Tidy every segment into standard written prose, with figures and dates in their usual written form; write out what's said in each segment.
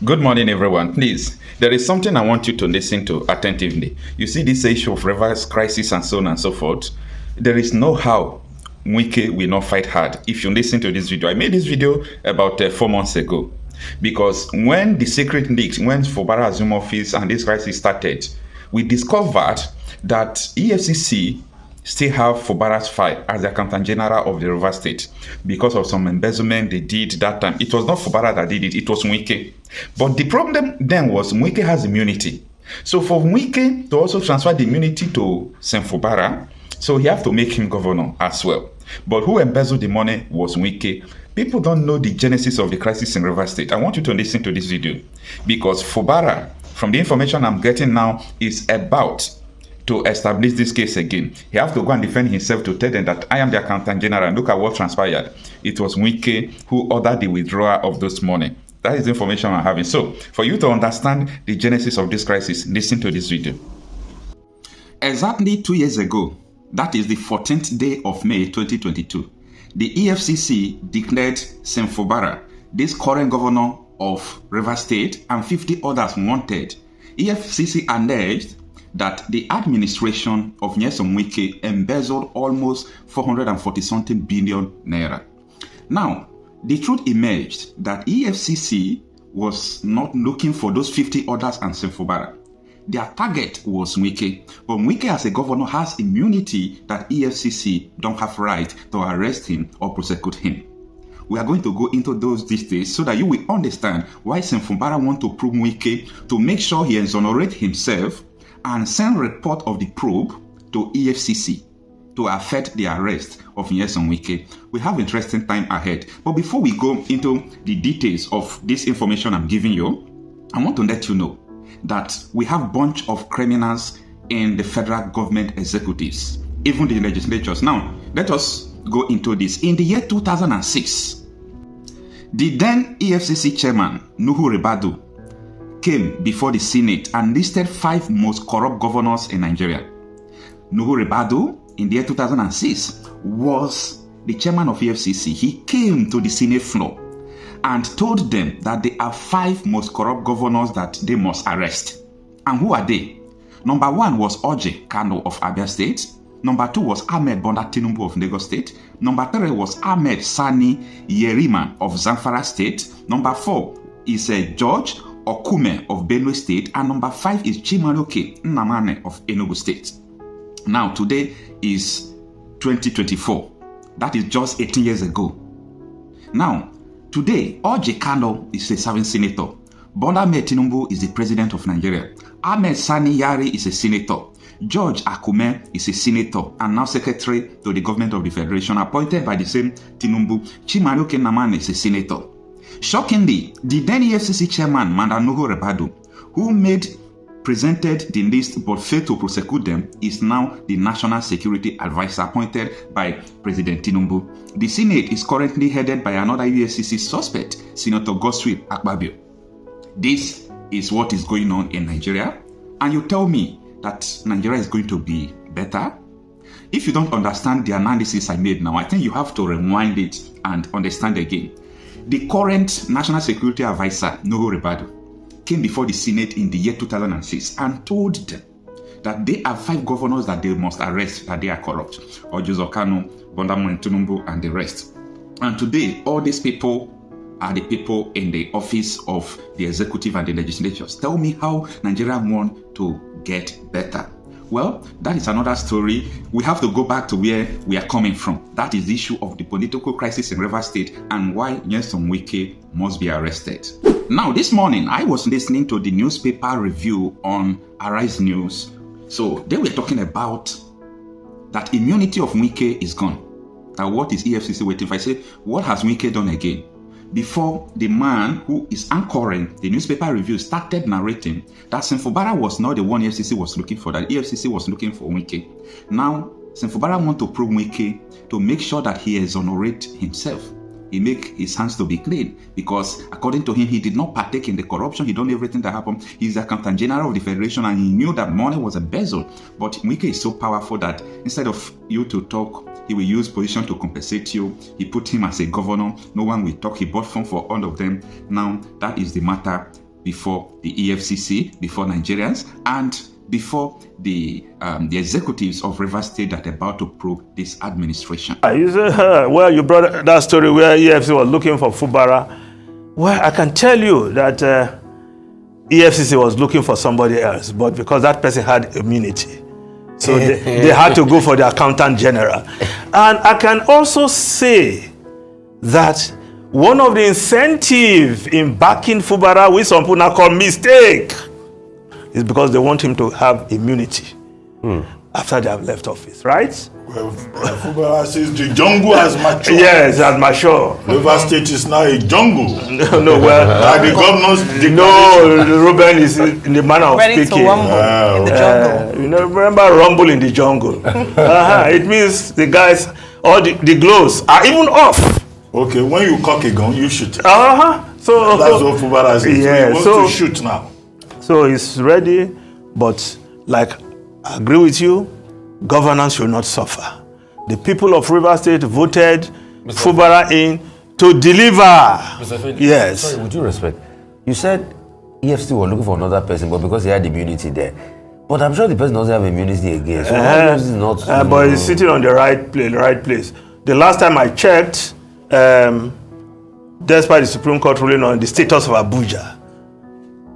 Good morning, everyone. Please, there is something I want you to listen to attentively. You see this issue of reverse crisis and so on and so forth. There is no how Wike will not fight hard. If you listen to this video, I made this video about 4 months ago. Because when the secret leaks, when Fubara assumed office and this crisis started, we discovered that EFCC still have Fubara's file as the Accountant General of the Riv State because of some embezzlement they did that time. It was not Fubara that did it was Wike. But the problem then was Wike has immunity. So for Wike to also transfer the immunity to Sen Fubara, so he have to make him governor as well. But who embezzled the money was Wike. People don't know the genesis of the crisis in Riv State. I want you to listen to this video because Fubara, from the information I'm getting now, is about to establish this case again. He has to go and defend himself to tell them that I am the Accountant General and look at what transpired. It was Wike who ordered the withdrawal of those money. That is the information I'm having. So, for you to understand the genesis of this crisis, listen to this video. Exactly 2 years ago, that is the 14th day of May 2022, the EFCC declared Sen Fubara, this current governor of Riv State, and 50 others wanted. EFCC alleged that the administration of Nyesom Wike embezzled almost 440-something billion naira. Now, the truth emerged that EFCC was not looking for those 50 others and Sen Fubara. Their target was Wike, but Wike as a governor has immunity that EFCC don't have right to arrest him or prosecute him. We are going to go into those details so that you will understand why Sen Fubara want to prove Wike to make sure he exonerates himself and send report of the probe to EFCC to affect the arrest of Nyesom Wike. We have interesting time ahead. But before we go into the details of this information I'm giving you, I want to let you know that we have a bunch of criminals in the federal government executives, even the legislatures. Now, let us go into this. In the year 2006, the then EFCC chairman, Nuhu Ribadu, came before the Senate and listed 5 most corrupt governors in Nigeria. Nuhu Ribadu, in the year 2006, was the chairman of EFCC. He came to the Senate floor and told them that there are 5 most corrupt governors that they must arrest. And who are they? Number 1 was Kanu of Abia State. Number 2 was Ahmed Bonda Tinubu of Lagos State. Number 3 was Ahmed Sani Yerima of Zamfara State. Number 4 is George Okume of Benue State, and number 5 is Chimaloke Nnamdi of Enugu State. Now, today is 2024. That is just 18 years ago. Now, today, Kanu is a serving senator. Bola Ahmed Tinubu is the president of Nigeria. Ahmed Sani Yari is a senator. George Akume is a senator and now secretary to the government of the federation, appointed by the same Tinubu. Chimaloke Nnamdi is a senator. Shockingly, the then EFCC chairman, Nuhu Ribadu, who presented the list but failed to prosecute them, is now the National Security Advisor appointed by President Tinubu. The Senate is currently headed by another EFCC suspect, Senator Godswill Akpabio. This is what is going on in Nigeria, and you tell me that Nigeria is going to be better? If you don't understand the analysis I made now, I think you have to rewind it and understand again. The current National Security Advisor, Nuhu Ribadu, came before the Senate in the year 2006 and told them that there are 5 governors that they must arrest, that they are corrupt. Ojuzo Kanu, Bonda Tinubu, and the rest. And today, all these people are the people in the office of the executive and the legislatures. Tell me how Nigeria want to get better. Well, that is another story. We have to go back to where we are coming from. That is the issue of the political crisis in Riv State and why Nyesom Wike must be arrested. Now, this morning, I was listening to the newspaper review on Arise News. So, they were talking about that immunity of Wike is gone. Now, what is EFCC waiting for? I say, what has Wike done again? Before the man who is anchoring the newspaper review started narrating that Sen Fubara was not the one EFCC was looking for, that EFCC was looking for Wike. Now, Sen Fubara wants to probe Wike to make sure that he exonerates himself. He make his hands to be clean because according to him, he did not partake in the corruption. He done everything that happened. He's the Accountant General of the Federation and he knew that money was embezzled. But Wike is so powerful that instead of you to talk, he will use position to compensate you. He put him as a governor. No one will talk. He bought phone for all of them. Now, that is the matter before the EFCC, before Nigerians, and before the executives of Riv State that are about to probe this administration. You say, well, you brought that story where EFCC was looking for Fubara. Well, I can tell you that EFCC was looking for somebody else, but because that person had immunity, so they had to go for the accountant general. And I can also say that one of the incentives in backing Fubara, which some people now call mistake, is because they want him to have immunity after they have left office, right? Well, Fubara says the jungle has matured. Yes, has matured. River State is now a jungle. No, well, the governors. Ruben is in the manner of ready speaking. to rumble in the jungle. You know, remember rumble in the jungle? It means the guys, all the gloves are even off. Okay, when you cock a gun, you shoot. So that's what Fubara says. Yeah, so he wants to shoot now. So he's ready, but like I agree with you, governance should not suffer. The people of River State voted Fubara in to deliver. Mr. Felix, yes. Sorry, with due respect, you said EFCC were looking for another person, but because he had immunity there. But I'm sure the person doesn't have immunity again. So is not. But he's sitting on the right place. The last time I checked, despite the Supreme Court ruling on the status of Abuja,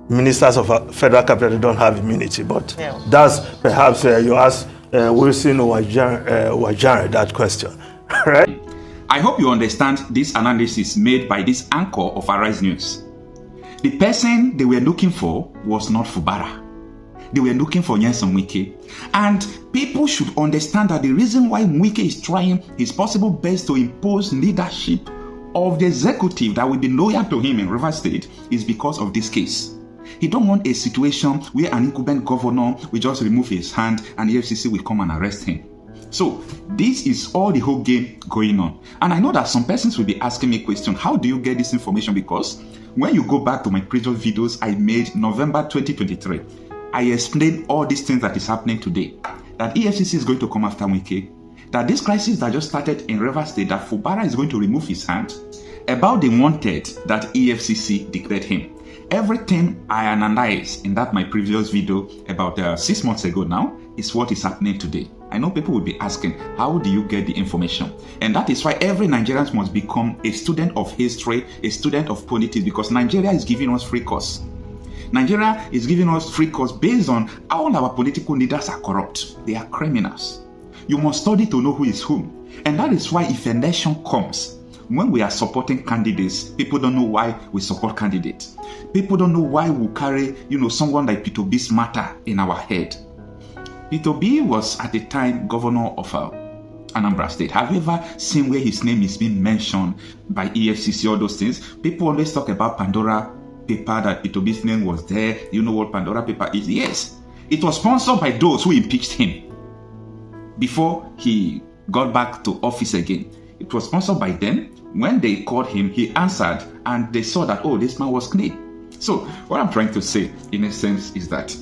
ministers of federal capital don't have immunity. But that's perhaps you ask Wilson Wajare that question, right? I hope you understand this analysis made by this anchor of Arise News. The person they were looking for was not Fubara. They were looking for Nyesom Wike. And people should understand that the reason why Wike is trying his possible best to impose leadership of the executive that will be loyal to him in River State is because of this case. He don't want a situation where an incumbent governor will just remove his hand and the FCC will come and arrest him. So this is all the whole game going on. And I know that some persons will be asking me a question, how do you get this information? Because when you go back to my previous videos I made November 2023, I explained all these things that is happening today. That EFCC is going to come after Wike, that this crisis that just started in River State, that Fubara is going to remove his hand, about the wanted that EFCC declared him. Everything I analyzed in that my previous video about 6 months ago now is what is happening today. I know people will be asking, how do you get the information? And that is why every Nigerian must become a student of history, a student of politics, because Nigeria is giving us free course. Nigeria is giving us free course based on all our political leaders are corrupt. They are criminals. You must study to know who is whom. And that is why if election comes, when we are supporting candidates, people don't know why we support candidates. People don't know why we carry, someone like Peter B's matter in our head. Peter B was at the time governor of Anambra State. Have you ever seen where his name is being mentioned by EFCC, all those things? People always talk about Pandora paper, that Peter B's name was there. You know what Pandora paper is? Yes. It was sponsored by those who impeached him before he got back to office again. It was sponsored by them. When they called him, he answered, and they saw that, oh, this man was clean. So what I'm trying to say, in a sense, is that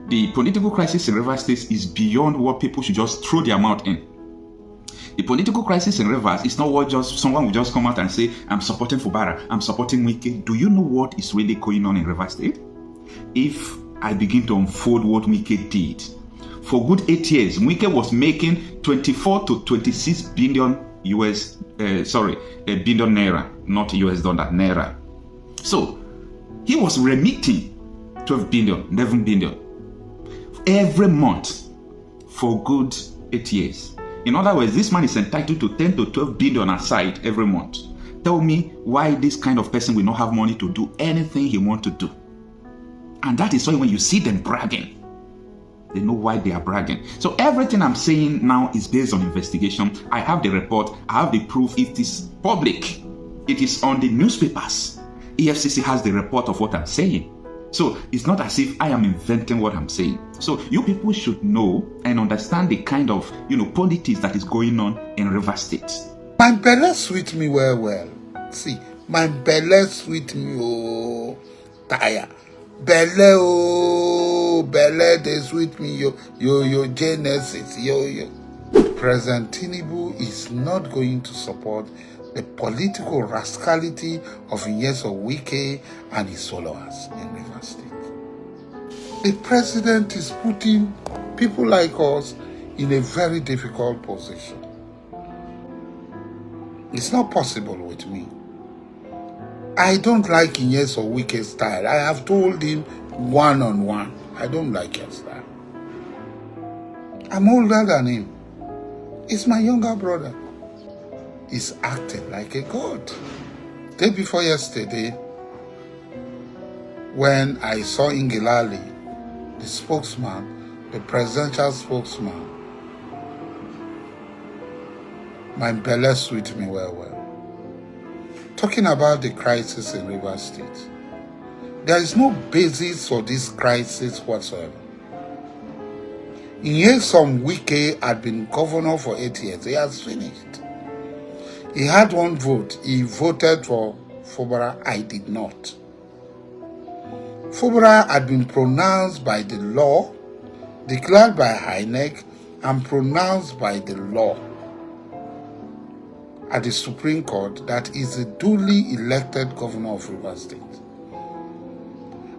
the political crisis in River State is beyond what people should just throw their mouth in. The political crisis in Rivers is not what just someone will just come out and say, I'm supporting Fubara, I'm supporting Wike. Do you know what is really going on in River State? If I begin to unfold what Wike did, for good 8 years, Wike was making 24 to 26 billion billion naira, not US dollar, naira. So he was remitting 12 billion, 11 billion every month for good 8 years. In other words, this man is entitled to 10 to 12 billion aside every month. Tell me why this kind of person will not have money to do anything he wants to do. And that is why when you see them bragging, they know why they are bragging. So everything I'm saying now is based on investigation. I have the report, I have the proof. It is public. It is on the newspapers. EFCC has the report of what I'm saying. So it's not as if I am inventing what I'm saying. So you people should know and understand the kind of, politics that is going on in River State. My belly sweet me well. See, my belly sweet me, oh, tire. Belly, they sweet me, yo, Genesis, yo. President Tinubu is not going to support the political rascality of Wike and his followers in Riv State. The president is putting people like us in a very difficult position. It's not possible with me. I don't like Wike's style. I have told him one-on-one, I don't like your style. I'm older than him. He's my younger brother. He's acting like a god. Day before yesterday, when I saw Ingilali, the spokesman, the presidential spokesman, my belly sweet me well. Talking about the crisis in Riv State. There is no basis for this crisis whatsoever. Wike had been governor for 8 years. He has finished. He had one vote. He voted for Fubara. I did not. Fubara had been pronounced by the law, declared by INEC, and pronounced by the law at the Supreme Court that is a duly elected governor of Riv State.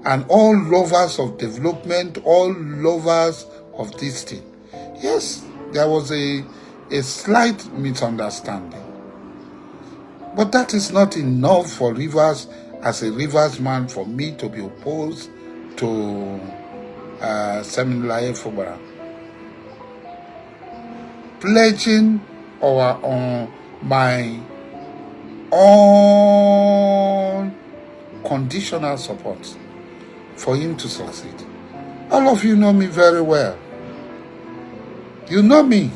And all lovers of development, all lovers of this thing. Yes, there was a slight misunderstanding. But that is not enough for Rivers, as a Rivers man, for me to be opposed to Seminolaye Fubara. Pledging my unconditional support for him to succeed. All of you know me very well. You know me.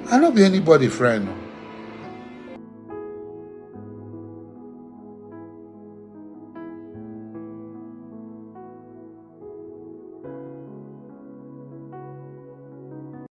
I don't be anybody friend.